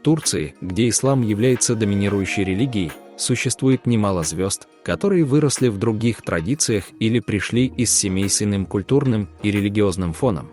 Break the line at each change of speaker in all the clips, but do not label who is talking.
Турции, где ислам является доминирующей религией, существует немало звезд, которые выросли в других традициях или пришли из семей с иным культурным и религиозным фоном.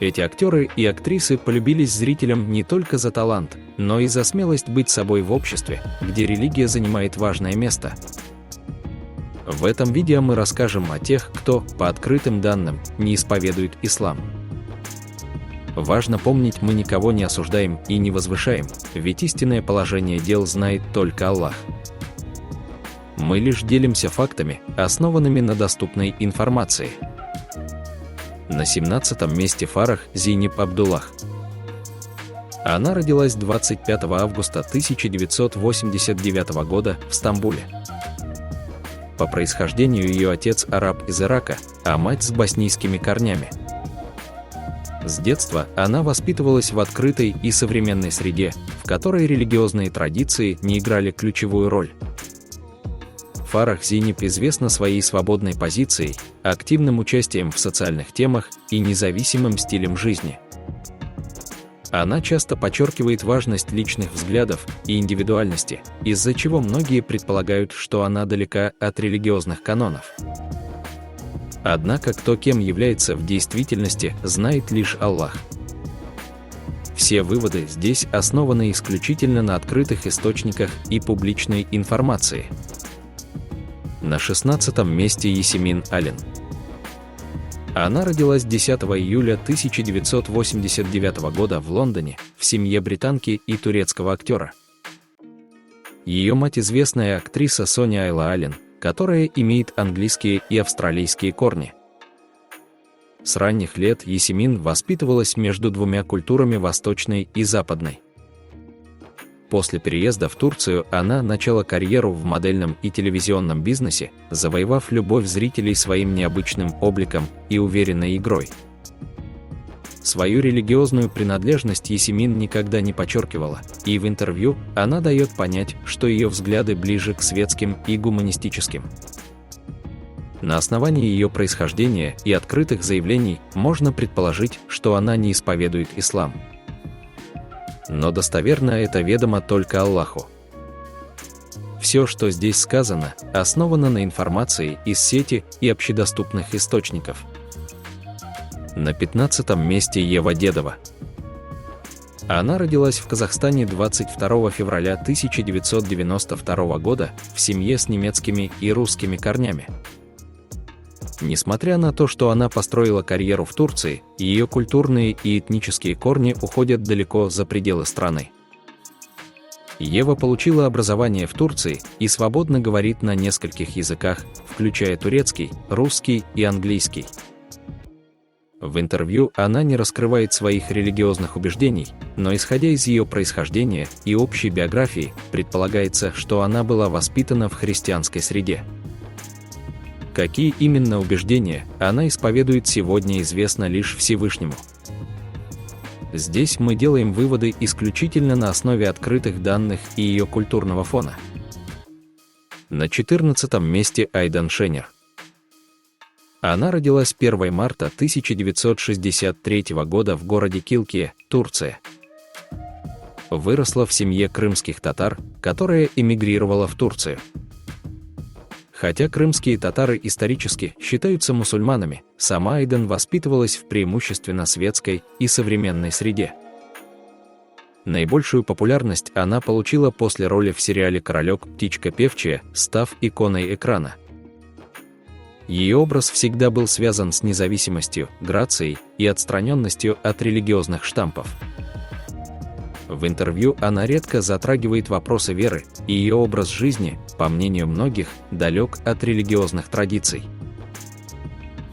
Эти актеры и актрисы полюбились зрителям не только за талант, но и за смелость быть собой в обществе, где религия занимает важное место. В этом видео мы расскажем о тех, кто, по открытым данным, не исповедует ислам. Важно помнить, мы никого не осуждаем и не возвышаем, ведь истинное положение дел знает только Аллах. Мы лишь делимся фактами, основанными на доступной информации. На 17-м месте Фарах Зейнеп Абдуллах. Она родилась 25 августа 1989 года в Стамбуле. По происхождению ее отец араб из Ирака, а мать с боснийскими корнями. С детства она воспитывалась в открытой и современной среде, в которой религиозные традиции не играли ключевую роль. Фарах Зейнеп известна своей свободной позицией, активным участием в социальных темах и независимым стилем жизни. Она часто подчеркивает важность личных взглядов и индивидуальности, из-за чего многие предполагают, что она далека от религиозных канонов. Однако кто кем является в действительности, знает лишь Аллах. Все выводы здесь основаны исключительно на открытых источниках и публичной информации. На 16-м месте Ясемин Ален. Она родилась 10 июля 1989 года в Лондоне в семье британки и турецкого актера. Ее мать известная актриса Соня Айла Ален, которая имеет английские и австралийские корни. С ранних лет Ясемин воспитывалась между двумя культурами восточной и западной. После переезда в Турцию она начала карьеру в модельном и телевизионном бизнесе, завоевав любовь зрителей своим необычным обликом и уверенной игрой. Свою религиозную принадлежность Ясемин никогда не подчеркивала, и в интервью она дает понять, что ее взгляды ближе к светским и гуманистическим. На основании ее происхождения и открытых заявлений можно предположить, что она не исповедует ислам. Но достоверно это ведомо только Аллаху. Все, что здесь сказано, основано на информации из сети и общедоступных источников. На 15-м месте Ева Дедова. Она родилась в Казахстане 22 февраля 1992 года в семье с немецкими и русскими корнями. Несмотря на то, что она построила карьеру в Турции, ее культурные и этнические корни уходят далеко за пределы страны. Ева получила образование в Турции и свободно говорит на нескольких языках, включая турецкий, русский и английский. В интервью она не раскрывает своих религиозных убеждений, но исходя из ее происхождения и общей биографии, предполагается, что она была воспитана в христианской среде. Какие именно убеждения она исповедует сегодня, известно лишь Всевышнему. Здесь мы делаем выводы исключительно на основе открытых данных и ее культурного фона. На 14-м месте Айдан Шенер. Она родилась 1 марта 1963 года в городе Килкие, Турция. Выросла в семье крымских татар, которая эмигрировала в Турцию. Хотя крымские татары исторически считаются мусульманами, сама Айдан воспитывалась в преимущественно светской и современной среде. Наибольшую популярность она получила после роли в сериале «Королек. Птичка певчая», став иконой экрана. Ее образ всегда был связан с независимостью, грацией и отстраненностью от религиозных штампов. В интервью она редко затрагивает вопросы веры, и ее образ жизни, по мнению многих, далек от религиозных традиций.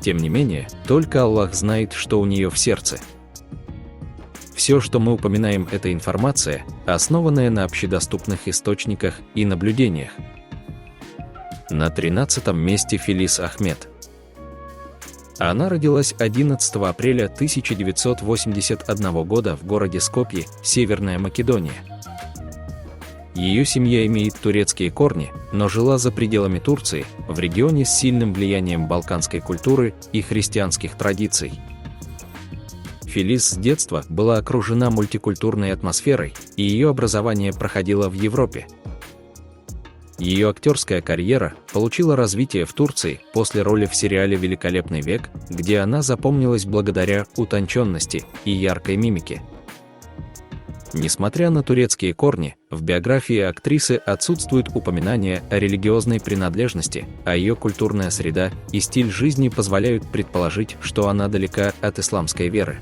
Тем не менее, только Аллах знает, что у нее в сердце. Все, что мы упоминаем, это информация, основанная на общедоступных источниках и наблюдениях. На 13-м месте Фелис Ахмед. Она родилась 11 апреля 1981 года в городе Скопье, Северная Македония. Ее семья имеет турецкие корни, но жила за пределами Турции, в регионе с сильным влиянием балканской культуры и христианских традиций. Фелис с детства была окружена мультикультурной атмосферой, и ее образование проходило в Европе. Ее актерская карьера получила развитие в Турции после роли в сериале «Великолепный век», где она запомнилась благодаря утонченности и яркой мимике. Несмотря на турецкие корни, в биографии актрисы отсутствует упоминание о религиозной принадлежности, а ее культурная среда и стиль жизни позволяют предположить, что она далека от исламской веры.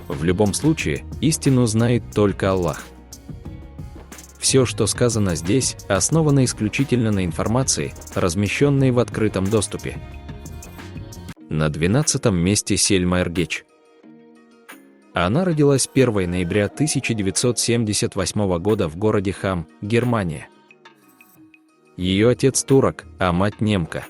В любом случае, истину знает только Аллах. Все, что сказано здесь, основано исключительно на информации, размещенной в открытом доступе. На 12-м месте Сельма Эргеч. Она родилась 1 ноября 1978 года в городе Хам, Германия. Ее отец турок, а мать немка.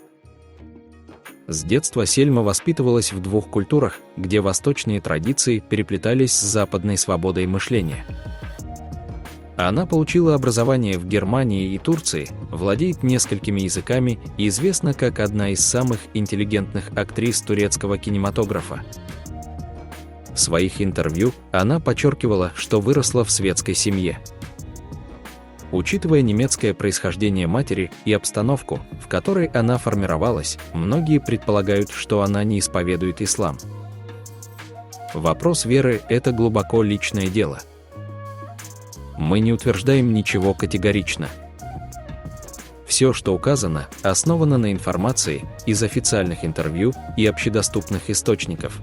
С детства Сельма воспитывалась в двух культурах, где восточные традиции переплетались с западной свободой мышления. Она получила образование в Германии и Турции, владеет несколькими языками и известна как одна из самых интеллигентных актрис турецкого кинематографа. В своих интервью она подчеркивала, что выросла в светской семье. Учитывая немецкое происхождение матери и обстановку, в которой она формировалась, многие предполагают, что она не исповедует ислам. Вопрос веры – это глубоко личное дело. Мы не утверждаем ничего категорично. Все, что указано, основано на информации из официальных интервью и общедоступных источников.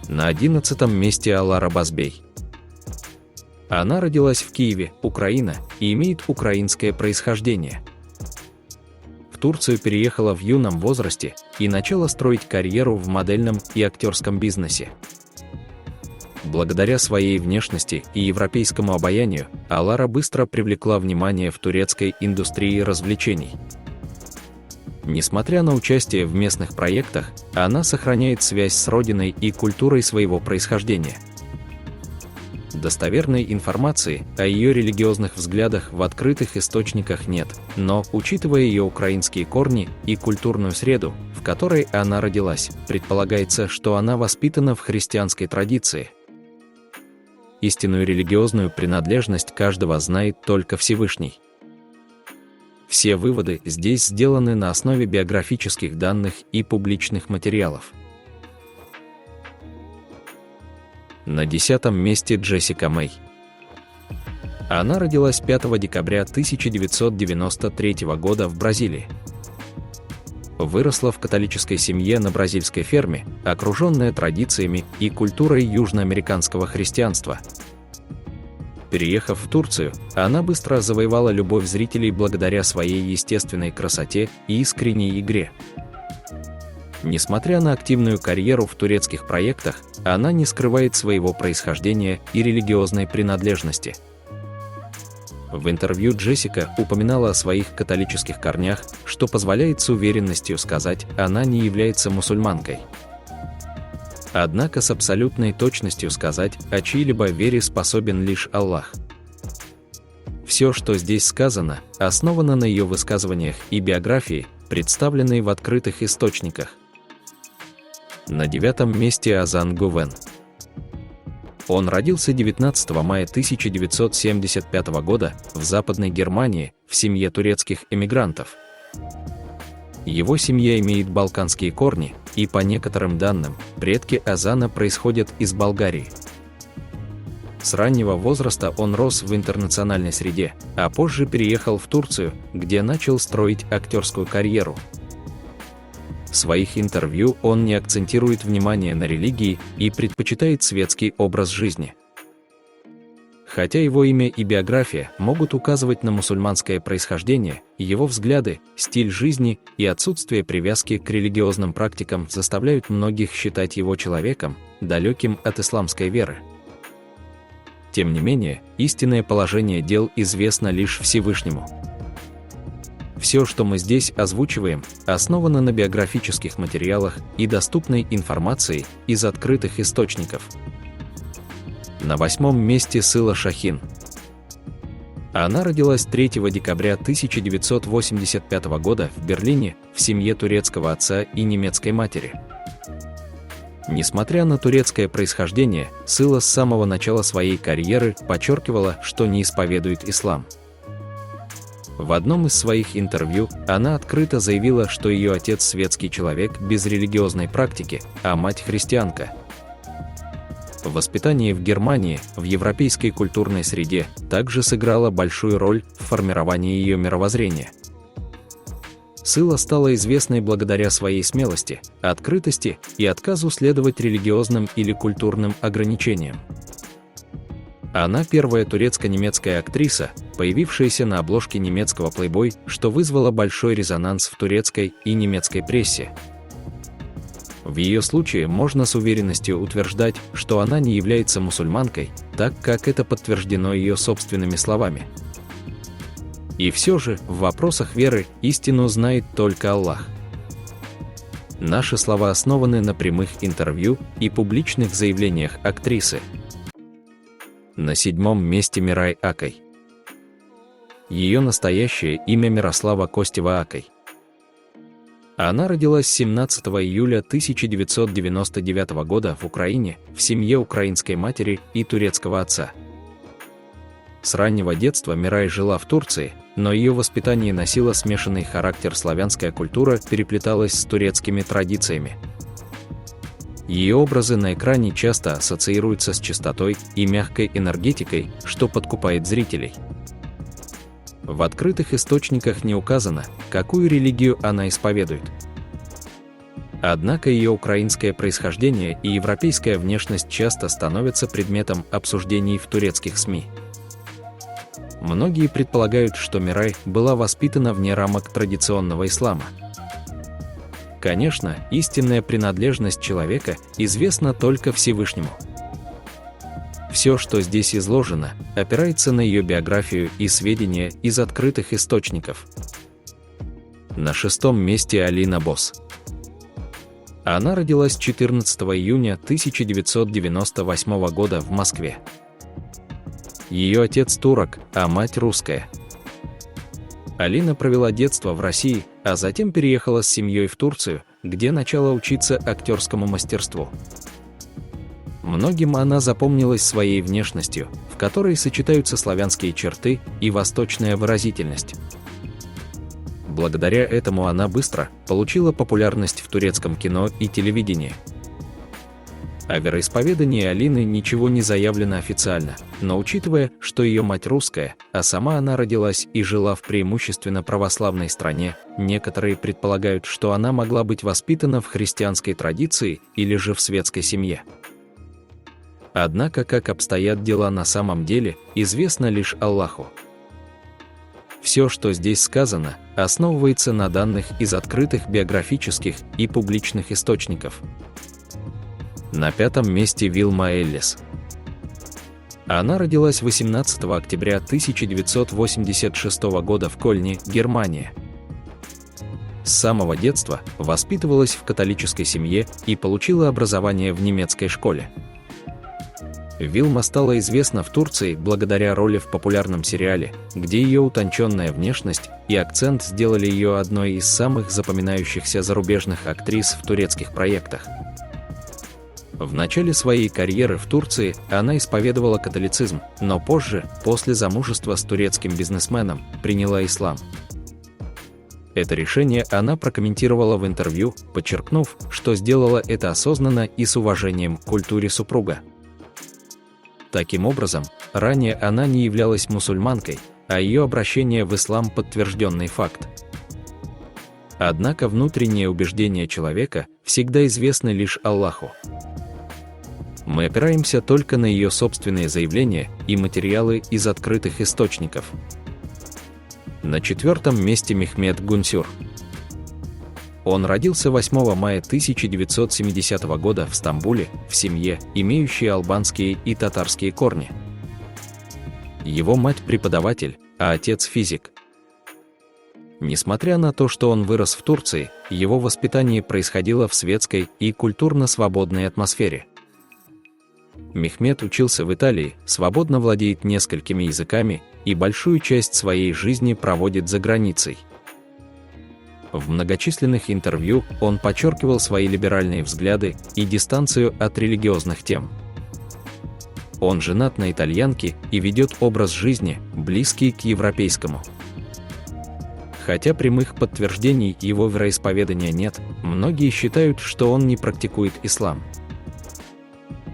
На 11-м месте Алара Базбей. Она родилась в Киеве, Украина, и имеет украинское происхождение. В Турцию переехала в юном возрасте и начала строить карьеру в модельном и актерском бизнесе. Благодаря своей внешности и европейскому обаянию, Алара быстро привлекла внимание в турецкой индустрии развлечений. Несмотря на участие в местных проектах, она сохраняет связь с родиной и культурой своего происхождения. Достоверной информации о ее религиозных взглядах в открытых источниках нет, но, учитывая ее украинские корни и культурную среду, в которой она родилась, предполагается, что она воспитана в христианской традиции. Истинную религиозную принадлежность каждого знает только Всевышний. Все выводы здесь сделаны на основе биографических данных и публичных материалов. На 10-м месте Джессика Мэй. Она родилась 5 декабря 1993 года в Бразилии. Выросла в католической семье на бразильской ферме, окруженная традициями и культурой южноамериканского христианства. Переехав в Турцию, она быстро завоевала любовь зрителей благодаря своей естественной красоте и искренней игре. Несмотря на активную карьеру в турецких проектах, она не скрывает своего происхождения и религиозной принадлежности. В интервью Джессика упоминала о своих католических корнях, что позволяет с уверенностью сказать, она не является мусульманкой. Однако с абсолютной точностью сказать о чьей-либо вере способен лишь Аллах. Все, что здесь сказано, основано на ее высказываниях и биографии, представленной в открытых источниках. На 9-м месте Азан Гувен. Он родился 19 мая 1975 года в Западной Германии в семье турецких эмигрантов. Его семья имеет балканские корни, и по некоторым данным, предки Азана происходят из Болгарии. С раннего возраста он рос в интернациональной среде, а позже переехал в Турцию, где начал строить актерскую карьеру. В своих интервью он не акцентирует внимание на религии и предпочитает светский образ жизни. Хотя его имя и биография могут указывать на мусульманское происхождение, его взгляды, стиль жизни и отсутствие привязки к религиозным практикам заставляют многих считать его человеком, далеким от исламской веры. Тем не менее, истинное положение дел известно лишь Всевышнему. Все, что мы здесь озвучиваем, основано на биографических материалах и доступной информации из открытых источников. На 8-м месте Сыла Шахин. Она родилась 3 декабря 1985 года в Берлине в семье турецкого отца и немецкой матери. Несмотря на турецкое происхождение, Sıla с самого начала своей карьеры подчеркивала, что не исповедует ислам. В одном из своих интервью она открыто заявила, что ее отец светский человек без религиозной практики, а мать христианка. Воспитание в Германии, в европейской культурной среде, также сыграло большую роль в формировании ее мировоззрения. Sıla стала известной благодаря своей смелости, открытости и отказу следовать религиозным или культурным ограничениям. Она первая турецко-немецкая актриса, появившаяся на обложке немецкого Playboy, что вызвало большой резонанс в турецкой и немецкой прессе. В ее случае можно с уверенностью утверждать, что она не является мусульманкой, так как это подтверждено ее собственными словами. И все же, в вопросах веры истину знает только Аллах. Наши слова основаны на прямых интервью и публичных заявлениях актрисы. На 7-м месте Мирай Акай. Ее настоящее имя Мирослава Костева Акай. Она родилась 17 июля 1999 года в Украине, в семье украинской матери и турецкого отца. С раннего детства Мирай жила в Турции, но ее воспитание носило смешанный характер, славянская культура переплеталась с турецкими традициями. Ее образы на экране часто ассоциируются с чистотой и мягкой энергетикой, что подкупает зрителей. В открытых источниках не указано, какую религию она исповедует. Однако ее украинское происхождение и европейская внешность часто становятся предметом обсуждений в турецких СМИ. Многие предполагают, что Мирай была воспитана вне рамок традиционного ислама. Конечно, истинная принадлежность человека известна только Всевышнему. Все, что здесь изложено, опирается на ее биографию и сведения из открытых источников. На 6-м месте Алина Бос. Она родилась 14 июня 1998 года в Москве. Ее отец турок, а мать русская. Алина провела детство в России, а затем переехала с семьей в Турцию, где начала учиться актерскому мастерству. Многим она запомнилась своей внешностью, в которой сочетаются славянские черты и восточная выразительность. Благодаря этому она быстро получила популярность в турецком кино и телевидении. О вероисповедании Алины ничего не заявлено официально, но учитывая, что ее мать русская, а сама она родилась и жила в преимущественно православной стране, некоторые предполагают, что она могла быть воспитана в христианской традиции или же в светской семье. Однако, как обстоят дела на самом деле, известно лишь Аллаху. Все, что здесь сказано, основывается на данных из открытых биографических и публичных источников. На 5-м месте Вилма Эллис. Она родилась 18 октября 1986 года в Кольне, Германия. С самого детства воспитывалась в католической семье и получила образование в немецкой школе. Вилма стала известна в Турции благодаря роли в популярном сериале, где ее утонченная внешность и акцент сделали ее одной из самых запоминающихся зарубежных актрис в турецких проектах. В начале своей карьеры в Турции она исповедовала католицизм, но позже, после замужества с турецким бизнесменом, приняла ислам. Это решение она прокомментировала в интервью, подчеркнув, что сделала это осознанно и с уважением к культуре супруга. Таким образом, ранее она не являлась мусульманкой, а ее обращение в ислам – подтвержденный факт. Однако внутренние убеждения человека всегда известны лишь Аллаху. Мы опираемся только на ее собственные заявления и материалы из открытых источников. На 4-м месте Мехмет Гунсюр. Он родился 8 мая 1970 года в Стамбуле, в семье, имеющей албанские и татарские корни. Его мать преподаватель, а отец физик. Несмотря на то, что он вырос в Турции, его воспитание происходило в светской и культурно-свободной атмосфере. Мехмет учился в Италии, свободно владеет несколькими языками и большую часть своей жизни проводит за границей. В многочисленных интервью он подчеркивал свои либеральные взгляды и дистанцию от религиозных тем. Он женат на итальянке и ведет образ жизни, близкий к европейскому. Хотя прямых подтверждений его вероисповедания нет, многие считают, что он не практикует ислам.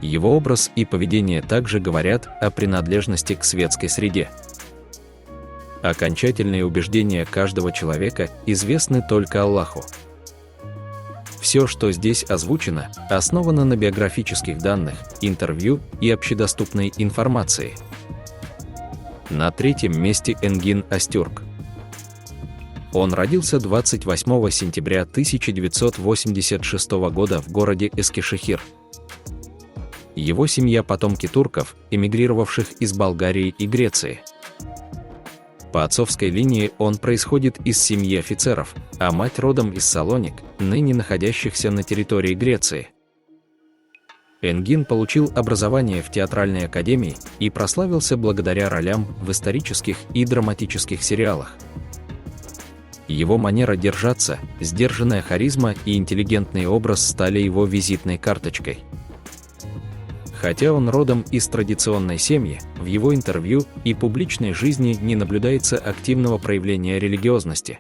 Его образ и поведение также говорят о принадлежности к светской среде. Окончательные убеждения каждого человека известны только Аллаху. Все, что здесь озвучено, основано на биографических данных, интервью и общедоступной информации. На третьем месте Энгин Астюрк. Он родился 28 сентября 1986 года в городе Эскишехир. Его семья – потомки турков, эмигрировавших из Болгарии и Греции. По отцовской линии он происходит из семьи офицеров, а мать родом из Салоник, ныне находящихся на территории Греции. Энгин получил образование в театральной академии и прославился благодаря ролям в исторических и драматических сериалах. Его манера держаться, сдержанная харизма и интеллигентный образ стали его визитной карточкой. Хотя он родом из традиционной семьи, в его интервью и публичной жизни не наблюдается активного проявления религиозности.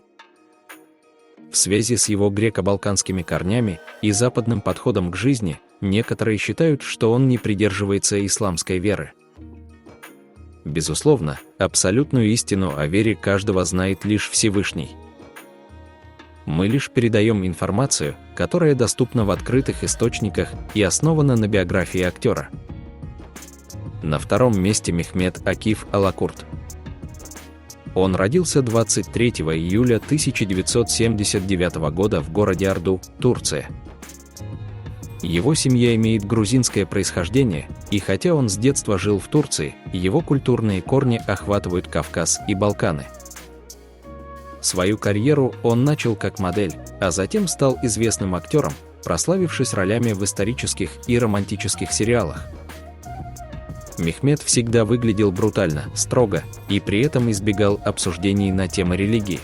В связи с его греко-балканскими корнями и западным подходом к жизни, некоторые считают, что он не придерживается исламской веры. Безусловно, абсолютную истину о вере каждого знает лишь Всевышний. Мы лишь передаем информацию, которая доступна в открытых источниках и основана на биографии актера. На втором месте Мехмед Акиф Алакурт. Он родился 23 июля 1979 года в городе Орду, Турция. Его семья имеет грузинское происхождение, и хотя он с детства жил в Турции, его культурные корни охватывают Кавказ и Балканы. Свою карьеру он начал как модель, а затем стал известным актером, прославившись ролями в исторических и романтических сериалах. Мехмед всегда выглядел брутально, строго, и при этом избегал обсуждений на темы религии.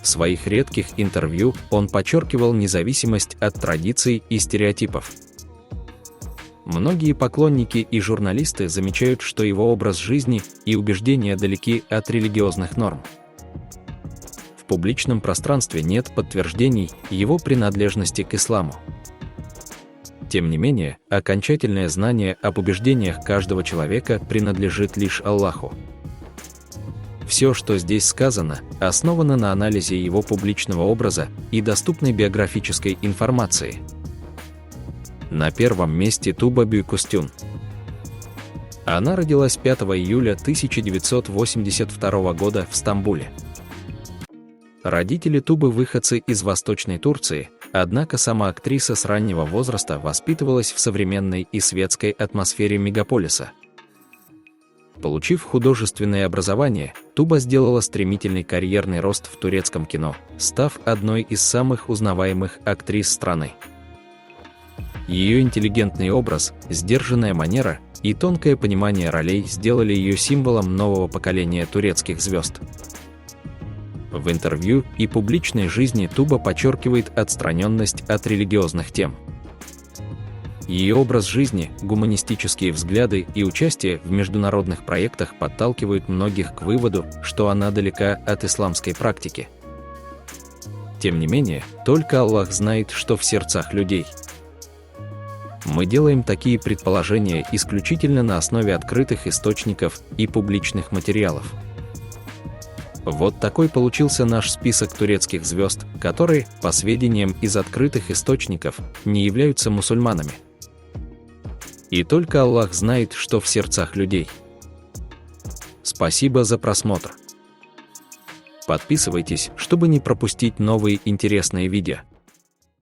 В своих редких интервью он подчеркивал независимость от традиций и стереотипов. Многие поклонники и журналисты замечают, что его образ жизни и убеждения далеки от религиозных норм. В публичном пространстве нет подтверждений его принадлежности к исламу. Тем не менее, окончательное знание об убеждениях каждого человека принадлежит лишь Аллаху. Все, что здесь сказано, основано на анализе его публичного образа и доступной биографической информации. На первом месте Туба Бюйкустюн. Она родилась 5 июля 1982 года в Стамбуле. Родители Тубы – выходцы из Восточной Турции, однако сама актриса с раннего возраста воспитывалась в современной и светской атмосфере мегаполиса. Получив художественное образование, Туба сделала стремительный карьерный рост в турецком кино, став одной из самых узнаваемых актрис страны. Ее интеллигентный образ, сдержанная манера и тонкое понимание ролей сделали ее символом нового поколения турецких звезд. В интервью и публичной жизни Туба подчеркивает отстраненность от религиозных тем. Ее образ жизни, гуманистические взгляды и участие в международных проектах подталкивают многих к выводу, что она далека от исламской практики. Тем не менее, только Аллах знает, что в сердцах людей. Мы делаем такие предположения исключительно на основе открытых источников и публичных материалов. Вот такой получился наш список турецких звезд, которые, по сведениям из открытых источников, не являются мусульманами. И только Аллах знает, что в сердцах людей. Спасибо за просмотр. Подписывайтесь, чтобы не пропустить новые интересные видео.